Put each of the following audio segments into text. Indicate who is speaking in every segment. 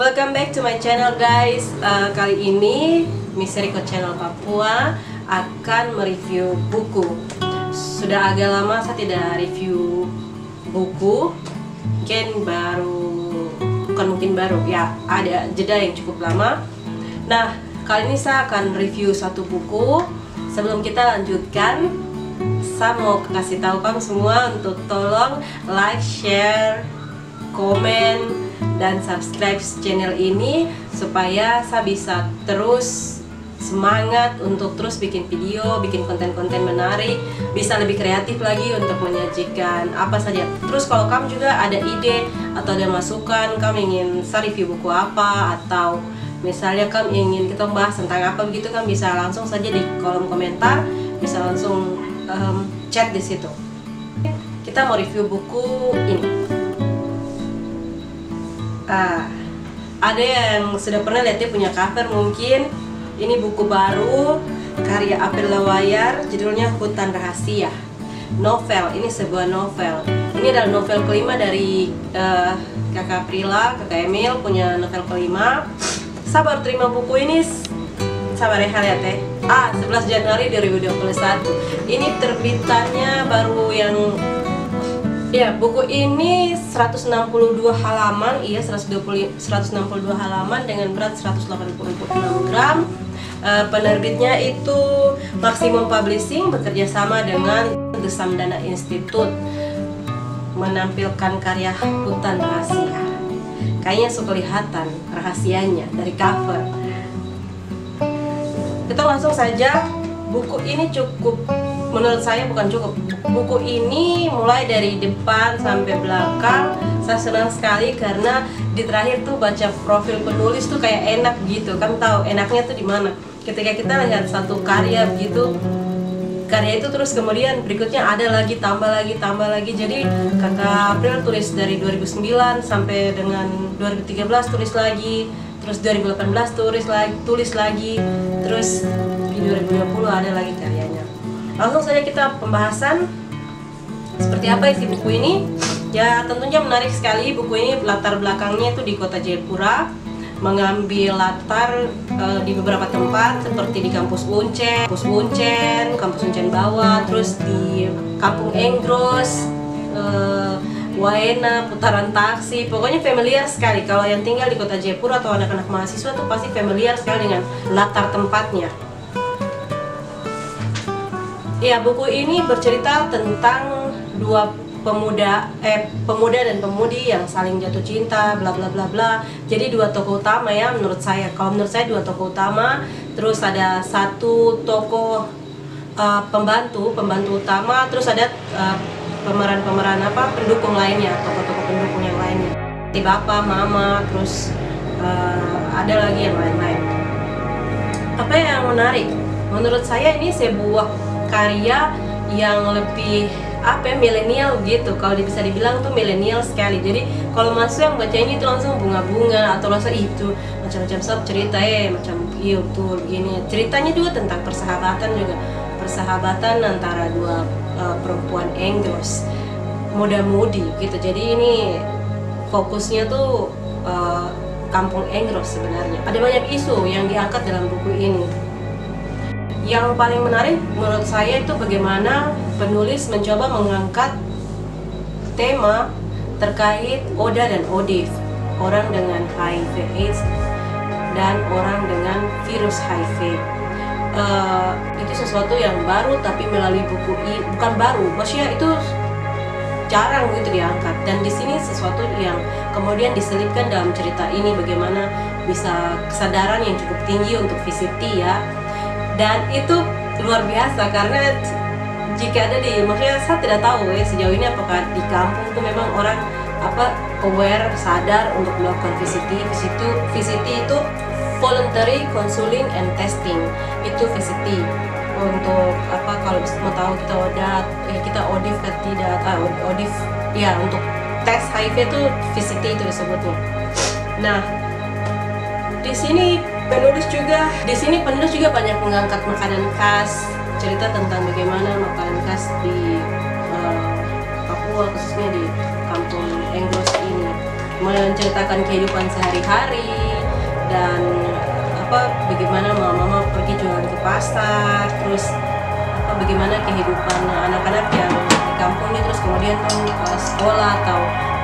Speaker 1: Welcome back to my channel guys. Kali ini Miss Riko Channel Papua akan mereview buku. Sudah agak lama saya tidak review buku. Mungkin baru ya, ada jeda yang cukup lama. Nah, kali ini saya akan review satu buku. Sebelum kita lanjutkan, saya mau kasih tahu kamu semua untuk tolong like, share, komen, dan subscribe channel ini supaya saya bisa terus semangat untuk terus bikin video, bikin konten-konten menarik, bisa lebih kreatif lagi untuk menyajikan apa saja. Terus kalau kamu juga ada ide atau ada masukan, kamu ingin saya review buku apa, atau misalnya kamu ingin kita bahas tentang apa begitu, kan bisa langsung saja di kolom komentar, bisa langsung chat di situ. Kita mau review buku ini. Ada yang sudah pernah lihat dia punya cover mungkin. Ini buku baru karya April Lawayar, judulnya Hutan Rahasia. Novel, ini sebuah novel. Ini adalah novel kelima dari kakak Aprila, kakak Emil punya novel kelima. Saya baru terima buku ini, sabar ya lihat ya. 11 Januari 2021. Ini terbitannya baru yang ya, buku ini 162 halaman, 162 halaman dengan berat 186 gram. Penerbitnya itu Maximum Publishing bekerja sama dengan The Samdana Institute, menampilkan karya Hutan Rahasia. Kayaknya suka kelihatan rahasianya dari cover. Kita langsung saja. Buku ini cukup, menurut saya bukan cukup. Buku ini mulai dari depan sampai belakang saya senang sekali karena di terakhir tuh baca profil penulis tuh kayak enak gitu. Kan tahu enaknya tuh di mana? Ketika kita lihat satu karya begitu, karya itu terus kemudian berikutnya ada lagi, tambah lagi. Jadi kakak April tulis dari 2009 sampai dengan 2013 tulis lagi, terus 2018 tulis lagi, terus di 2020 ada lagi karyanya. Langsung saja kita pembahasan seperti apa isi buku ini. Ya, tentunya menarik sekali. Buku ini latar belakangnya itu di kota Jayapura, mengambil latar di beberapa tempat seperti di kampus Uncen, kampus Uncen Bawah, terus di Kampung Enggros, Waena, putaran taksi. Pokoknya familiar sekali. Kalau yang tinggal di kota Jayapura atau anak-anak mahasiswa tuh pasti familiar sekali dengan latar tempatnya. Ya, buku ini bercerita tentang dua pemuda dan pemudi yang saling jatuh cinta, bla bla bla bla. Jadi dua tokoh utama ya, menurut saya. Kalau menurut saya dua tokoh utama, terus ada satu tokoh pembantu utama, terus ada pemeran pendukung lainnya, tokoh-tokoh pendukung yang lainnya. Seperti bapak, mama, terus ada lagi yang lain-lain. Apa yang menarik? Menurut saya ini sebuah karya yang lebih milenial gitu. Kalau bisa dibilang tuh milenial sekali. Jadi kalau masuk yang baca ini tuh langsung bunga-bunga, atau langsung itu macam-macam cerita macam tuh begini. Ceritanya juga tentang persahabatan antara dua perempuan Enggros, muda-mudi gitu. Jadi ini fokusnya tuh kampung Enggros sebenarnya. Ada banyak isu yang diangkat dalam buku ini. Yang paling menarik menurut saya itu bagaimana penulis mencoba mengangkat tema terkait Oda dan Odif, orang dengan HIV/AIDS dan orang dengan virus HIV. Itu sesuatu yang baru, tapi melalui buku ini bukan baru, maksudnya itu jarang gitu diangkat. Dan di sini sesuatu yang kemudian diselipkan dalam cerita ini, bagaimana bisa kesadaran yang cukup tinggi untuk VCT ya. Dan itu luar biasa karena jika ada maksudnya saya tidak tahu ya sejauh ini apakah di kampung itu memang orang aware, sadar untuk melakukan VCT. VCT itu voluntary counseling and testing, itu VCT. Untuk kalau mau tahu kita ODIF kan tidak, ODIF ya, untuk tes HIV itu VCT itu disebutnya. Nah, di sini penulis juga banyak mengangkat makanan khas, cerita tentang bagaimana makanan khas di Papua, khususnya di Kampung Enggros ini. menceritakan kehidupan sehari-hari dan bagaimana mama pergi jualan ke pasar, terus bagaimana kehidupan anak-anak yang di kampung ini, terus kemudian sekolah atau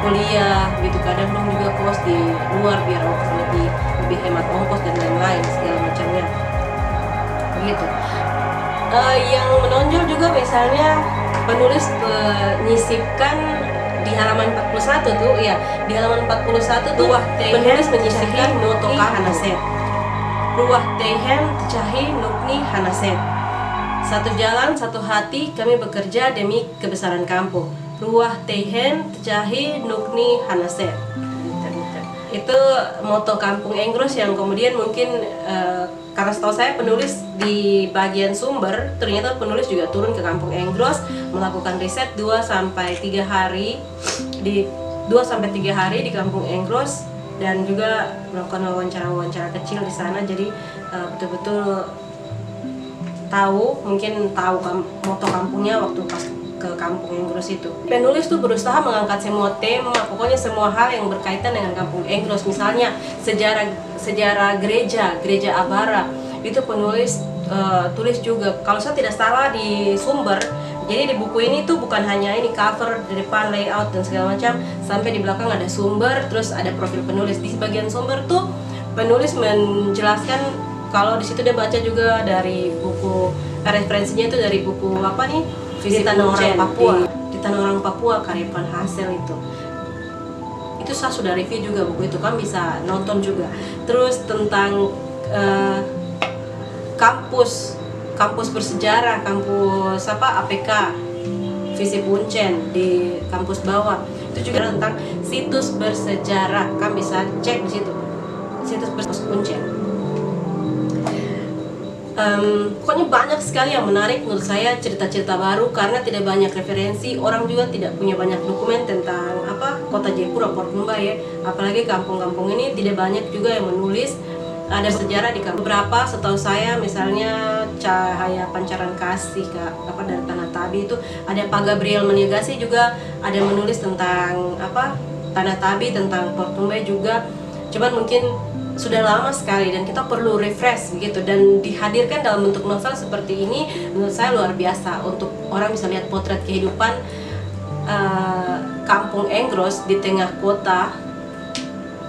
Speaker 1: kuliah gitu. Kadang dong juga kos di luar biar lebih hemat ongkos dan lain-lain segala macamnya begitu. Yang menonjol juga misalnya penulis menyisipkan di halaman 41 tuh ya, di halaman 41 tuh penulis menyisipkan moto Hanaset. Ruah Tehen Tecahi Nukni Hanaset. Satu jalan, satu hati, kami bekerja demi kebesaran kampung. Ruah Tehen Tecahi Nukni Hanaset. Itu moto Kampung Enggros yang kemudian mungkin karena setahu saya penulis di bagian sumber, ternyata penulis juga turun ke Kampung Enggros melakukan riset 2-3 hari di 2-3 hari di Kampung Enggros, dan juga melakukan wawancara-wawancara kecil di sana. Jadi betul-betul mungkin tahu moto kampungnya waktu pas ke Kampung Enggros itu. Penulis tuh berusaha mengangkat semua tema, pokoknya semua hal yang berkaitan dengan Kampung Enggros. Misalnya sejarah gereja Abara itu penulis tulis juga. Kalau saya tidak salah di sumber, jadi di buku ini tuh bukan hanya ini cover, di depan layout dan segala macam, sampai di belakang ada sumber, terus ada profil penulis. Di bagian sumber tuh penulis menjelaskan kalau di situ dia baca juga dari buku, referensinya itu dari buku apa nih? Di Tanah Orang Papua. Di Tanah Orang Papua karya Van Hassel itu. Itu saya sudah review juga buku itu, kan bisa nonton juga. Terus tentang kampus bersejarah, kampus APK Visi Puncen di kampus bawah, itu juga tentang situs bersejarah, kan bisa cek di situ, situs Puncen. Pokoknya banyak sekali yang menarik menurut saya, cerita-cerita baru, karena tidak banyak referensi, orang juga tidak punya banyak dokumen tentang kota Jayapura, Port Mumbai ya, apalagi kampung-kampung ini tidak banyak juga yang menulis. Ada sejarah di kampung beberapa, setahu saya misalnya Cahaya Pancaran Kasih dari Tanah Tabi itu ada Pak Gabriel Maniagasi juga ada menulis tentang Tanah Tabi, tentang Port Mumbai juga. Cuman mungkin sudah lama sekali dan kita perlu refresh begitu, dan dihadirkan dalam bentuk novel seperti ini menurut saya luar biasa untuk orang bisa lihat potret kehidupan Kampung Enggros di tengah kota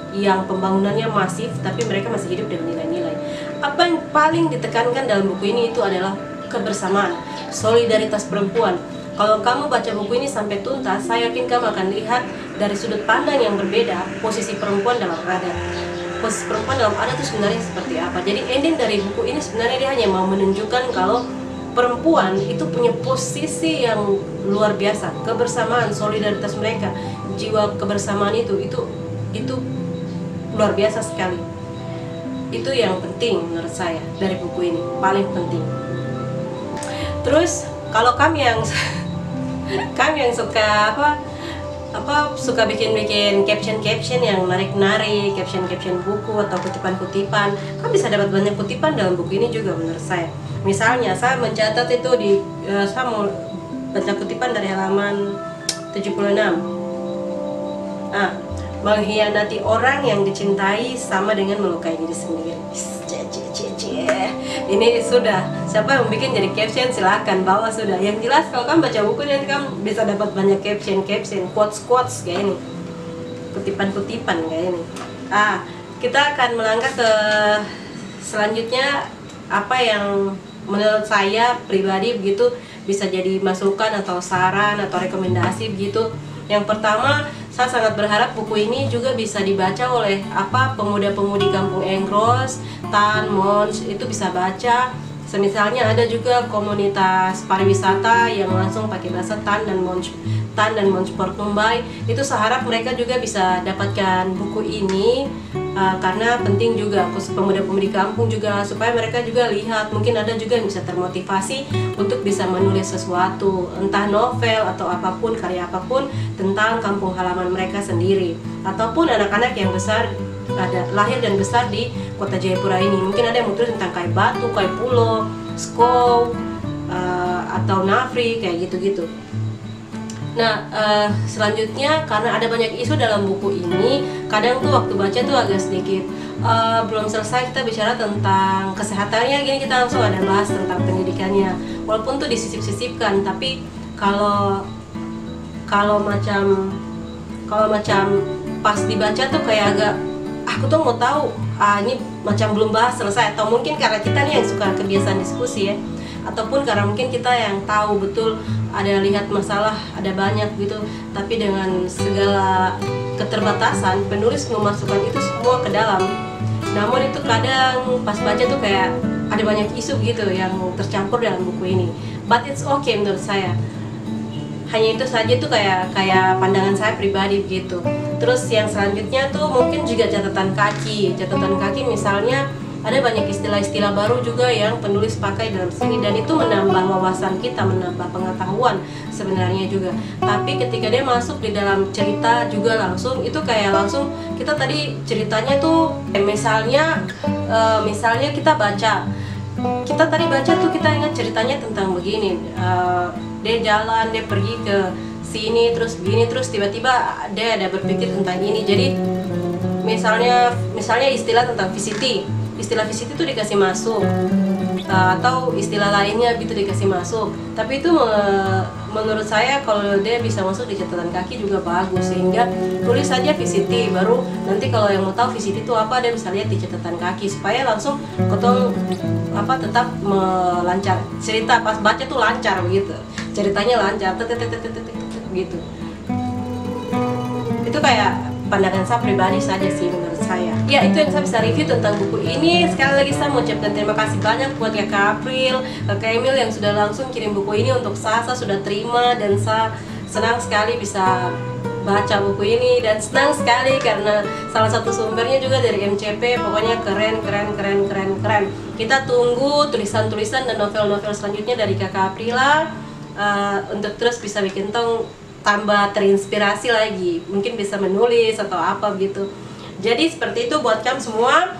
Speaker 1: yang pembangunannya masif, tapi mereka masih hidup dengan nilai-nilai. Apa yang paling ditekankan dalam buku ini itu adalah kebersamaan, solidaritas perempuan. Kalau kamu baca buku ini sampai tuntas, saya yakin kamu akan lihat dari sudut pandang yang berbeda posisi perempuan dalam adat. Posisi perempuan dalam adat itu sebenarnya seperti apa. Jadi ending dari buku ini sebenarnya dia hanya mau menunjukkan kalau perempuan itu punya posisi yang luar biasa, kebersamaan, solidaritas mereka, jiwa kebersamaan itu luar biasa sekali. Itu yang penting menurut saya dari buku ini, paling penting. Terus kalau kami yang suka suka bikin caption yang narik caption buku atau kutipan, kan bisa dapat banyak kutipan dalam buku ini juga menurut saya. Misalnya saya mencatat itu saya mau baca kutipan dari halaman 76. Mengkhianati orang yang dicintai sama dengan melukai diri sendiri. Ini sudah, siapa yang bikin jadi caption silahkan bawa sudah. Yang jelas kalau kamu baca buku nanti kamu bisa dapat banyak caption, quotes kayak ini, kutipan kayak ini. Kita akan melangkah ke selanjutnya, apa yang menurut saya pribadi begitu bisa jadi masukan atau saran atau rekomendasi begitu. Yang pertama, saya sangat berharap buku ini juga bisa dibaca oleh pemuda-pemudi Kampung Enggros, Tan, Mons, itu bisa baca. Semisalnya ada juga komunitas pariwisata yang langsung pakai bahasa Tan dan Mons Port Mumbai. Itu saya harap mereka juga bisa dapatkan buku ini, karena penting juga pemuda-pemudi kampung juga supaya mereka juga lihat, mungkin ada juga yang bisa termotivasi untuk bisa menulis sesuatu, entah novel atau apapun, karya apapun tentang kampung halaman mereka sendiri, ataupun anak-anak yang lahir dan besar di kota Jayapura ini. Mungkin ada yang mau tulis tentang Kai Batu, Kai Pulo, Skow, atau Nafri, kayak gitu-gitu. Nah, selanjutnya karena ada banyak isu dalam buku ini, kadang tuh waktu baca tuh agak sedikit belum selesai kita bicara tentang kesehatannya, gini kita langsung ada bahas tentang pendidikannya, walaupun tuh disisip-sisipkan, tapi kalau macam pas dibaca tuh kayak agak aku tuh mau tahu ini macam belum bahas selesai, atau mungkin karena kita nih yang suka kebiasaan diskusi ya, ataupun karena mungkin kita yang tahu betul ada lihat masalah ada banyak gitu, tapi dengan segala keterbatasan penulis memasukkan itu semua ke dalam. Namun itu kadang pas baca tuh kayak ada banyak isu gitu yang tercampur dalam buku ini, but it's okay menurut saya. Hanya itu saja tuh kayak pandangan saya pribadi begitu. Terus yang selanjutnya tuh mungkin juga catatan kaki misalnya ada banyak istilah-istilah baru juga yang penulis pakai dalam sini, dan itu menambah wawasan kita, menambah pengetahuan sebenarnya juga. Tapi ketika dia masuk di dalam cerita juga langsung itu kayak langsung kita tadi ceritanya tuh misalnya kita tadi baca tuh kita ingat ceritanya tentang begini, dia jalan, dia pergi ke sini terus begini, terus tiba-tiba dia ada berpikir tentang ini. Jadi misalnya istilah tentang VCT itu dikasih masuk, atau istilah lainnya gitu dikasih masuk, tapi itu menurut saya kalau dia bisa masuk di catatan kaki juga bagus, sehingga tulis saja VCT, baru nanti kalau yang mau tahu VCT itu apa dia bisa lihat di catatan kaki, supaya langsung ketong tetap melancar cerita, pas baca tuh lancar begitu, ceritanya lancar gitu. Itu kayak pandangan saya pribadi saja sih menurut saya. Ya, itu yang saya bisa review tentang buku ini. Sekali lagi saya mau ucapkan terima kasih banyak buat Kakak April, Kakak Emil yang sudah langsung kirim buku ini untuk saya sudah terima, dan saya senang sekali bisa baca buku ini, dan senang sekali karena salah satu sumbernya juga dari MCP. Pokoknya keren. Kita tunggu tulisan-tulisan dan novel-novel selanjutnya dari Kakak Aprila, untuk terus bisa bikin tong tambah terinspirasi lagi, mungkin bisa menulis atau apa gitu. Jadi seperti itu buat kamu semua.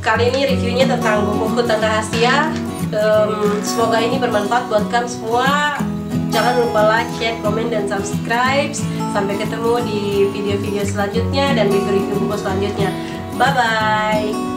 Speaker 1: Kali ini reviewnya tentang buku Hutan Rahasia. Semoga ini bermanfaat buat kamu semua. Jangan lupa like, share, komen, dan subscribe. Sampai ketemu di video-video selanjutnya dan review-review buku selanjutnya. Bye-bye.